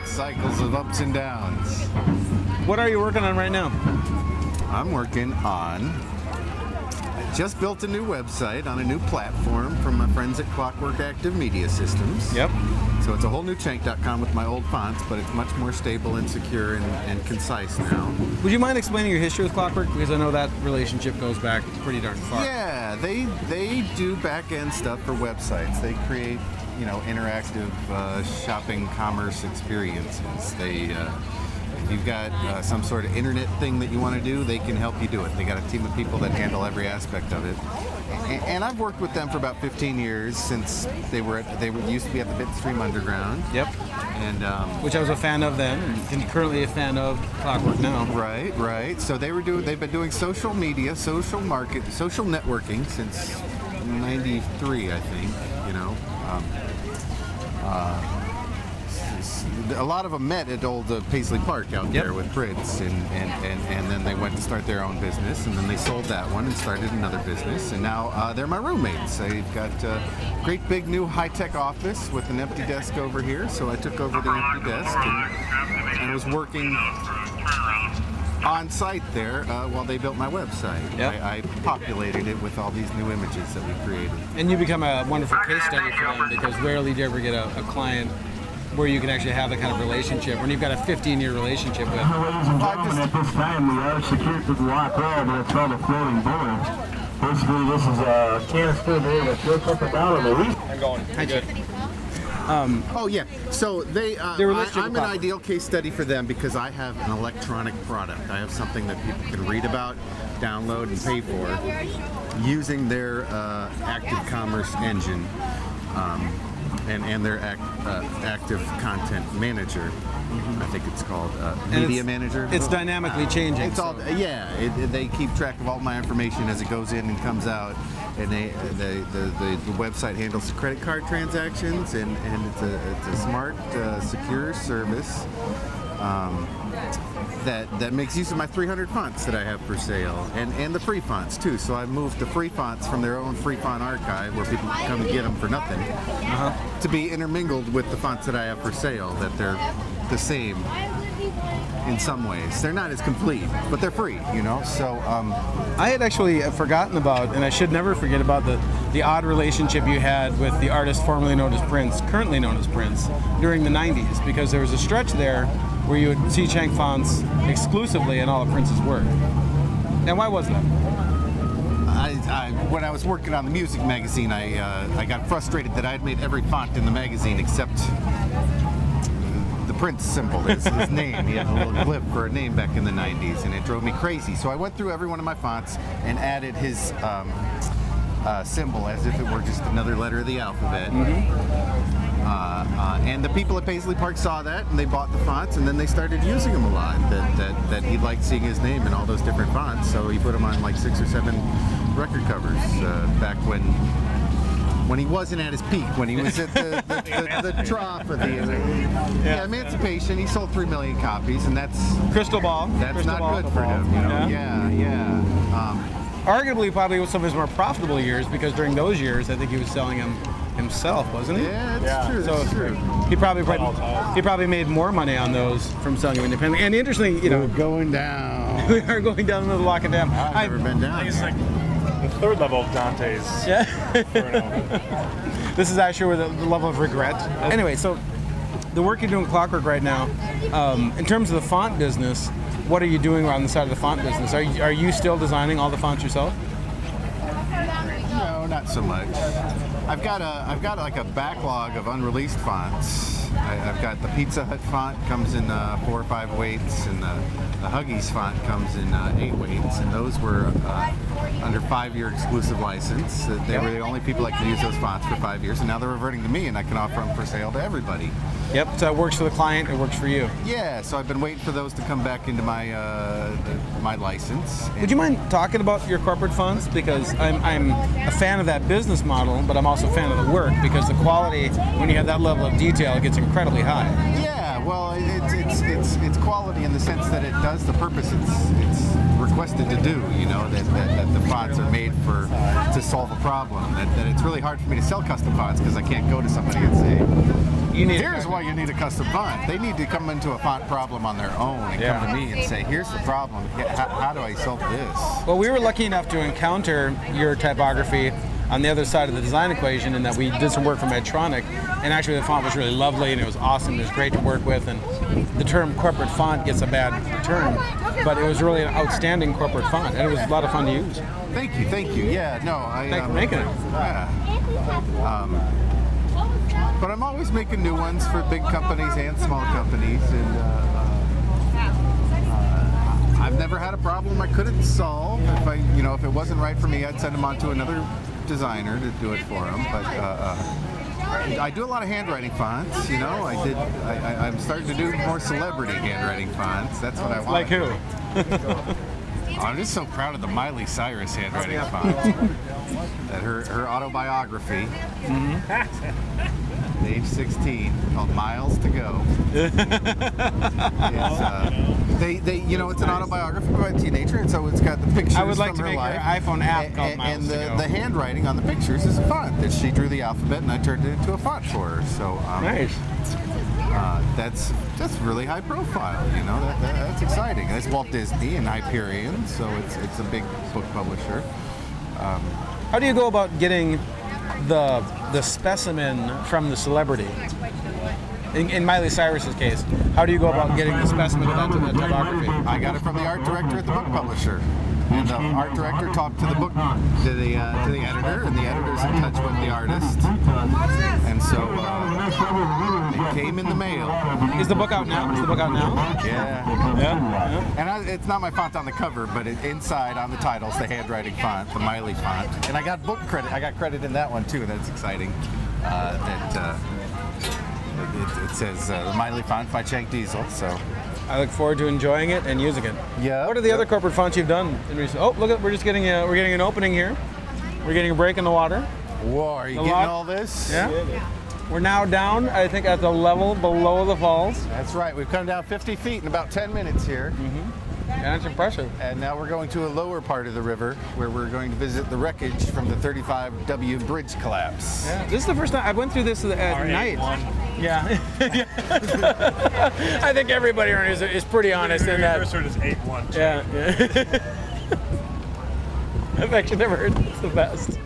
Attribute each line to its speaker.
Speaker 1: Cycles of ups and downs.
Speaker 2: What are you working on right now?
Speaker 1: I'm working on, I just built a new website on a new platform from my friends at Clockwork Active Media Systems.
Speaker 2: Yep.
Speaker 1: So it's a whole new Chank.com with my old fonts, but it's much more stable and secure and concise now.
Speaker 2: Would you mind explaining your history with Clockwork? Because I know that relationship goes back pretty darn far.
Speaker 1: Yeah, they do back-end stuff for websites. They create, interactive shopping commerce experiences. They, if you've got some sort of internet thing that you want to do, they can help you do it. They got a team of people that handle every aspect of it. And I've worked with them for about 15 years since they used to be at the Bitstream Underground.
Speaker 2: Yep.
Speaker 1: And
Speaker 2: which I was a fan of then, and currently a fan of Clockwork now.
Speaker 1: Right. So they've been doing social media, social networking since '93, I think. A lot of them met at old Paisley Park out there with Fritz, and then they went to start their own business, and then they sold that one and started another business, and now they're my roommates. They've got a great big new high-tech office with an empty desk over here, so I took over the empty desk and was working on site there while they built my website.
Speaker 2: Yep.
Speaker 1: I populated it with all these new images that we created.
Speaker 2: And you become a wonderful case study for them, because rarely do you ever get a client where you can actually have that kind of relationship, when you've got a 15-year relationship with.
Speaker 3: Ladies and gentlemen, at this time we are secured to the lock road, and it's called a floating board. Basically, this is a canister there that floats up and down on the reef.
Speaker 2: I'm going. Hi, good.
Speaker 1: Oh yeah, so I'm an ideal case study for them because I have an electronic product. I have something that people can read about, download, and pay for using their active commerce engine and their active content manager. I think it's called Media Manager.
Speaker 2: It's dynamically changing.
Speaker 1: It's all they keep track of all my information as it goes in and comes out, and the website handles credit card transactions, and it's a smart, secure service that makes use of my 300 fonts that I have for sale, and the free fonts too. So I've moved the free fonts from their own free font archive, where people can come and get them for nothing, to be intermingled with the fonts that I have for sale. That they're the same in some ways. They're not as complete, but they're free, So
Speaker 2: I had actually forgotten about, and I should never forget about, the odd relationship you had with the artist formerly known as Prince, currently known as Prince, during the 90s, because there was a stretch there where you would see Chank fonts exclusively in all of Prince's work. And why was that?
Speaker 1: When I was working on the music magazine, I got frustrated that I had made every font in the magazine except the Prince symbol, his name. He had a little glyph for a name back in the 90s, and it drove me crazy. So I went through every one of my fonts and added his symbol as if it were just another letter of the alphabet. And the people at Paisley Park saw that, and they bought the fonts, and then they started using them a lot. That he liked seeing his name in all those different fonts, so he put them on like 6 or 7 record covers back when he wasn't at his peak, when he was at the trough of the Emancipation. He sold 3 million copies, and that's
Speaker 2: Crystal Ball.
Speaker 1: That's not good for him,
Speaker 2: Arguably, probably was some of his more profitable years, because during those years, I think he was selling them himself, wasn't he?
Speaker 1: Yeah, that's true.
Speaker 2: So
Speaker 1: that's true.
Speaker 2: He probably made more money on those from selling them independently. And interestingly,
Speaker 1: we're going down.
Speaker 2: We are going down into the Lock and Dam.
Speaker 1: I've never been down.
Speaker 4: It's like the third level of Dante's.
Speaker 2: Yeah. This is actually the level of regret. Anyway, so the work you're doing Clockwork right now, in terms of the font business, what are you doing on the side of the font business? Are you still designing all the fonts yourself?
Speaker 1: No, not so much. I've got like a backlog of unreleased fonts. I've got the Pizza Hut font comes in 4 or 5 weights, and the Huggies font comes in 8 weights, and those were under 5-year exclusive license. They were the only people that could use those fonts for 5 years, and now they're reverting to me, and I can offer them for sale to everybody.
Speaker 2: Yep. So it works for the client. It works for you.
Speaker 1: Yeah. So I've been waiting for those to come back into my my license.
Speaker 2: Would you mind talking about your corporate fonts? Because I'm a fan of that business model, but I'm also a fan of the work, because the quality, when you have that level of detail, it gets incredibly high.
Speaker 1: Yeah. Well, it's quality in the sense that it does the purpose it's required requested to do. You know, that the fonts are made to solve a problem. That it's really hard for me to sell custom fonts because I can't go to somebody and say, here's why you need a custom font. They need to come into a font problem on their own and come to me and say, here's the problem. How do I solve this?
Speaker 2: Well, we were lucky enough to encounter your typography on the other side of the design equation, in that we did some work for Medtronic, and actually the font was really lovely and it was awesome. It was great to work with, and the term corporate font gets a bad term, but it was really an outstanding corporate font, and it was a lot of fun to use.
Speaker 1: Thank you. Yeah, no,
Speaker 2: Thanks for making it.
Speaker 1: Yeah. But I'm always making new ones for big companies and small companies, and I've never had a problem I couldn't solve. If it wasn't right for me, I'd send them on to another designer to do it for them. But I do a lot of handwriting fonts. You know, I'm starting to do more celebrity handwriting fonts. That's what I want.
Speaker 2: Like who?
Speaker 1: I'm just so proud of the Miley Cyrus handwriting font. That her autobiography, age 16, called Miles to Go. It's an autobiography by a teenager, and so it's got the pictures.
Speaker 2: I would like
Speaker 1: from
Speaker 2: to
Speaker 1: her
Speaker 2: make
Speaker 1: life,
Speaker 2: her iPhone app called Miles
Speaker 1: and
Speaker 2: to Go.
Speaker 1: the handwriting on the pictures is a font that she drew the alphabet, and I turned it into a font for her. So
Speaker 2: nice.
Speaker 1: That's really high profile. You know, that's exciting. That's Walt Disney and Hyperion, so it's a big book publisher.
Speaker 2: How do you go about getting the specimen from the celebrity? In Miley Cyrus's case, how do you go about getting the specimen of that typography?
Speaker 1: I got it from the art director at the book publisher. And the art director talked to the editor, and the editor's in touch with the artist. And so it came in the mail.
Speaker 2: Is the book out now?
Speaker 1: Yeah. And it's not my font on the cover, but inside on the title's the handwriting font, the Miley font. And I got book credit. I got credit in that one too. That's exciting. It says the Miley font by Chank Diesel. So
Speaker 2: I look forward to enjoying it and using it.
Speaker 1: Yeah.
Speaker 2: What are the other corporate fonts you've done in recent? Oh, look at, we're getting an opening here. We're getting a break in the water.
Speaker 1: Whoa, are you getting all this?
Speaker 2: Yeah. We're now down, I think, at the level below the falls.
Speaker 1: That's right. We've come down 50 feet in about 10 minutes here.
Speaker 2: And it's impressive.
Speaker 1: And now we're going to a lower part of the river where we're going to visit the wreckage from the 35W bridge collapse.
Speaker 2: Yeah, this is the first time I went through this at night. Yeah. I think everybody is pretty honest in that.
Speaker 4: First word is 8-1.
Speaker 2: Yeah. I've actually never heard that's the best.